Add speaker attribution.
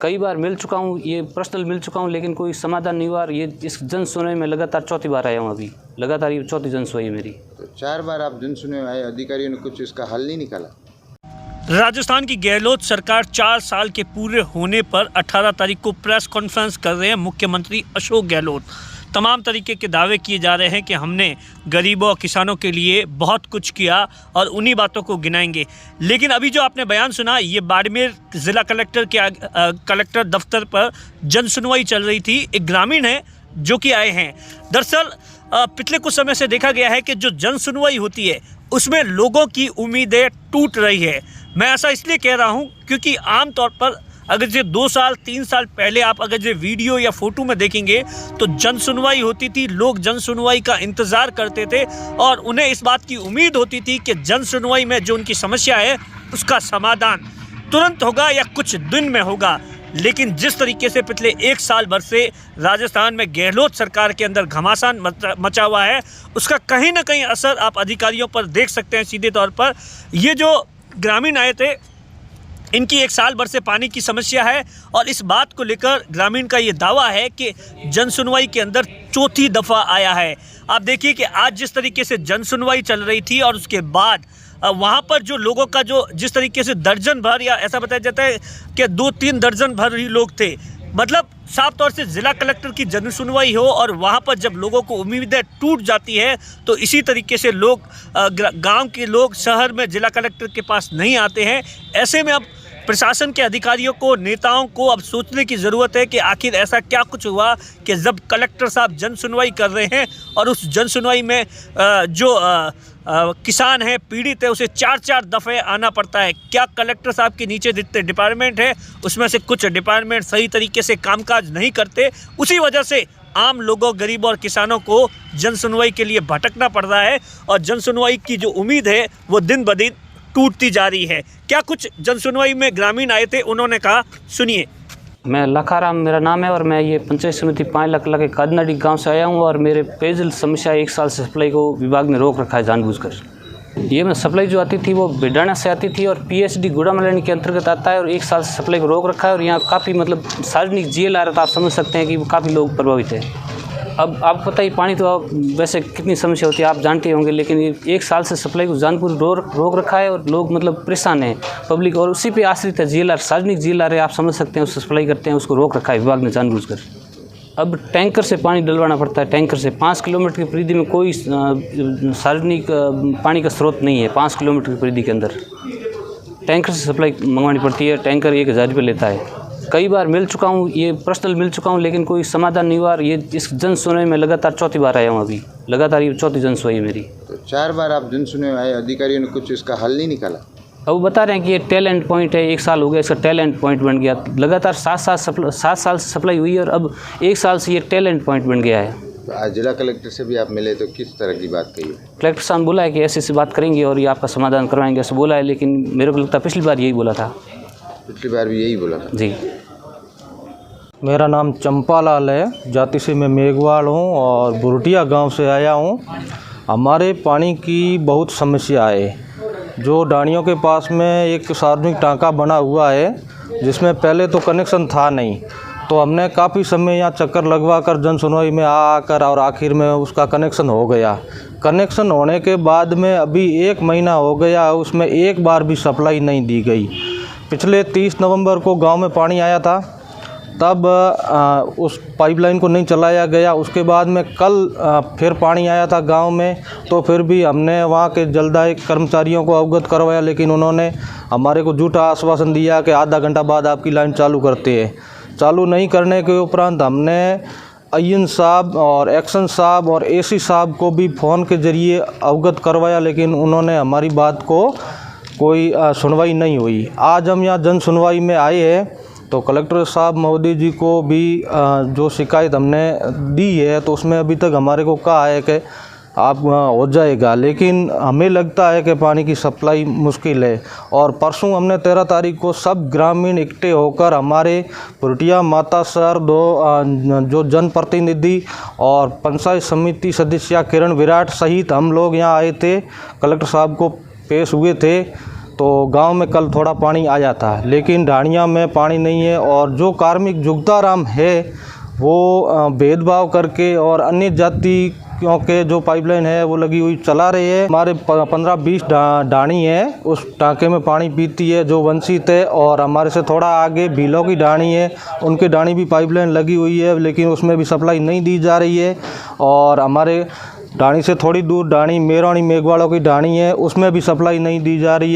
Speaker 1: कई बार मिल चुका हूँ, ये पर्सनल मिल चुका हूँ, लेकिन कोई समाधान नहीं हुआ। और ये इस जन सुनवाई में लगातार चौथी बार आया हूँ। अभी लगातार ये चौथी जन सुनवाई मेरी।
Speaker 2: तो 4 बार आप जन सुनवाई आए, अधिकारियों ने कुछ इसका हल नहीं निकाला।
Speaker 3: राजस्थान की गहलोत सरकार 4 साल के पूरे होने पर 18 तारीख को प्रेस कॉन्फ्रेंस कर रहे हैं मुख्यमंत्री अशोक गहलोत। तमाम तरीके के दावे किए जा रहे हैं कि हमने गरीबों और किसानों के लिए बहुत कुछ किया और उन्हीं बातों को गिनाएंगे। लेकिन अभी जो आपने बयान सुना, ये बाड़मेर ज़िला कलेक्टर के कलेक्टर दफ्तर पर जन सुनवाई चल रही थी। एक ग्रामीण है जो कि आए हैं। दरअसल पिछले कुछ समय से देखा गया है कि जो जन सुनवाई होती है उसमें लोगों की उम्मीदें टूट रही है। मैं ऐसा इसलिए कह रहा हूँ क्योंकि आम तौर पर अगर ये 2 साल 3 साल पहले आप अगर ये वीडियो या फोटो में देखेंगे तो जन सुनवाई होती थी, लोग जन सुनवाई का इंतज़ार करते थे और उन्हें इस बात की उम्मीद होती थी कि जन सुनवाई में जो उनकी समस्या है उसका समाधान तुरंत होगा या कुछ दिन में होगा। लेकिन जिस तरीके से पिछले 1 साल भर से राजस्थान में गहलोत सरकार के अंदर घमासान मचा हुआ है, उसका कहीं ना कहीं असर आप अधिकारियों पर देख सकते हैं। सीधे तौर पर ये जो ग्रामीण आए थे, इनकी 1 साल भर से पानी की समस्या है और इस बात को लेकर ग्रामीण का ये दावा है कि जन सुनवाई के अंदर चौथी दफ़ा आया है। आप देखिए कि आज जिस तरीके से जन सुनवाई चल रही थी और उसके बाद वहाँ पर जो लोगों का जो जिस तरीके से दर्जन भर या ऐसा बताया जाता है कि 2-3 दर्जन भर ही लोग थे। मतलब साफ तौर से ज़िला कलेक्टर की जन सुनवाई हो और वहाँ पर जब लोगों को उम्मीदें टूट जाती है तो इसी तरीके से लोग गांव के लोग शहर में ज़िला कलेक्टर के पास नहीं आते हैं। ऐसे में अब प्रशासन के अधिकारियों को, नेताओं को अब सोचने की ज़रूरत है कि आखिर ऐसा क्या कुछ हुआ कि जब कलेक्टर साहब जन सुनवाई कर रहे हैं और उस जन सुनवाई में जो किसान है, पीड़ित है, उसे 4-4 दफ़े आना पड़ता है। क्या कलेक्टर साहब के नीचे जितने डिपार्टमेंट है उसमें से कुछ डिपार्टमेंट सही तरीके से कामकाज नहीं करते, उसी वजह से आम लोगों, गरीबों और किसानों को जन सुनवाई के लिए भटकना पड़ रहा है और जन सुनवाई की जो उम्मीद है वो दिन ब दिन टूटती जा रही है। क्या कुछ जन सुनवाई में ग्रामीण आए थे, उन्होंने कहा, सुनिए।
Speaker 1: मैं लखाराम मेरा नाम है और मैं ये पंचायत समिति 5 लाख के कादनाडी गांव से आया हूँ। और मेरे पेयजल समस्या 1 साल से सप्लाई को विभाग ने रोक रखा है जानबूझकर। ये मैं सप्लाई जो आती थी वो बिडाना से आती थी और पीएचडी गुड़ामलानी के अंतर्गत आता है और 1 साल से सप्लाई को रोक रखा है। और यहाँ काफ़ी मतलब सार्वजनिक जेल आ रहा था। आप समझ सकते हैं कि काफ़ी लोग प्रभावित हैं। अब आपको पता ही पानी तो वैसे कितनी समस्या होती है आप जानते होंगे, लेकिन ये 1 साल से सप्लाई को जानपुर रोक रखा है और लोग मतलब परेशान हैं पब्लिक, और उसी पे आश्रित है। जेलर सार्वजनिक जेलर है, आप समझ सकते हैं, उससे सप्लाई करते हैं, उसको रोक रखा है विभाग ने जानबूझकर। अब टैंकर से पानी डलवाना पड़ता है। टैंकर से 5 किलोमीटर की परिधि में कोई सार्वजनिक पानी का स्रोत नहीं है। 5 किलोमीटर की परिधि के अंदर टैंकर से सप्लाई मंगवानी पड़ती है। टैंकर 1000 रुपये लेता है। कई बार मिल चुका हूँ, ये पर्सनल मिल चुका हूँ, लेकिन कोई समाधान नहीं हुआ। ये इस जन सुनवाई में लगातार चौथी बार आया हूँ। अभी लगातार ये चौथी जन सुनवाई मेरी।
Speaker 2: तो 4 बार आप जन सुनवाई आए, अधिकारियों ने कुछ इसका हल नहीं निकाला।
Speaker 1: अब बता रहे हैं कि ये टेल एंड पॉइंट है। 1 साल हो गया, इसका टेल एंड पॉइंट बन गया। लगातार 7 साल से सप्लाई हुई है और अब 1 साल से ये टेल एंड पॉइंट बन गया है।
Speaker 2: तो आज जिला कलेक्टर से भी आप मिले तो किस तरह की बात कही है?
Speaker 1: कलेक्टर साहब बोला है कि ऐसे बात करेंगे और ये आपका समाधान करवाएंगे, ऐसे बोला है। लेकिन मेरे को लगता है पिछली बार यही बोला था।
Speaker 2: पिछली बार भी यही बोला था
Speaker 1: जी।
Speaker 4: मेरा नाम चंपालाल है, जाति से मैं मेघवाल हूँ और बुरटिया गांव से आया हूँ। हमारे पानी की बहुत समस्या है। जो डाणियों के पास में एक सार्वजनिक टांका बना हुआ है जिसमें पहले तो कनेक्शन था नहीं, तो हमने काफ़ी समय यहाँ चक्कर लगवा कर जन सुनवाई में आकर और आखिर में उसका कनेक्शन हो गया। कनेक्शन होने के बाद में अभी 1 महीना हो गया, उसमें एक बार भी सप्लाई नहीं दी गई। पिछले 30 नवंबर को गांव में पानी आया था, तब उस पाइपलाइन को नहीं चलाया गया। उसके बाद में कल फिर पानी आया था गांव में, तो फिर भी हमने वहां के जलदायक कर्मचारियों को अवगत करवाया, लेकिन उन्होंने हमारे को झूठा आश्वासन दिया कि आधा घंटा बाद आपकी लाइन चालू करते हैं। चालू नहीं करने के उपरांत हमने अय्यन साहब और एक्शन साहब और एसी साहब को भी फ़ोन के ज़रिए अवगत करवाया, लेकिन उन्होंने हमारी बात को कोई सुनवाई नहीं हुई। आज हम यहाँ जन सुनवाई में आए हैं तो कलेक्टर साहब महोदय जी को भी जो शिकायत हमने दी है तो उसमें अभी तक हमारे को कहा है कि आप हो जाएगा, लेकिन हमें लगता है कि पानी की सप्लाई मुश्किल है। और परसों हमने 13 तारीख को सब ग्रामीण इकट्ठे होकर हमारे पुरटिया माता सर जो जनप्रतिनिधि और पंचायत समिति सदस्य किरण विराट सहित हम लोग यहाँ आए थे, कलेक्टर साहब को पेश हुए थे। तो गांव में कल थोड़ा पानी आया था, लेकिन ढाणिया में पानी नहीं है। और जो कार्मिक जुगताराम है वो भेदभाव करके और अन्य जाति क्योंकि जो पाइपलाइन है वो लगी हुई चला रही है। हमारे 15-20 ढाणी है, उस टाँके में पानी पीती है जो वंचित है। और हमारे से थोड़ा आगे भीलों की ढाणी है, उनके ढाणी भी पाइपलाइन लगी हुई है, लेकिन उसमें भी सप्लाई नहीं दी जा रही है। और हमारे ढाणी से थोड़ी दूर ढाणी मेरवाणी मेघवालों की ढाणी है, उसमें भी सप्लाई नहीं दी जा रही है।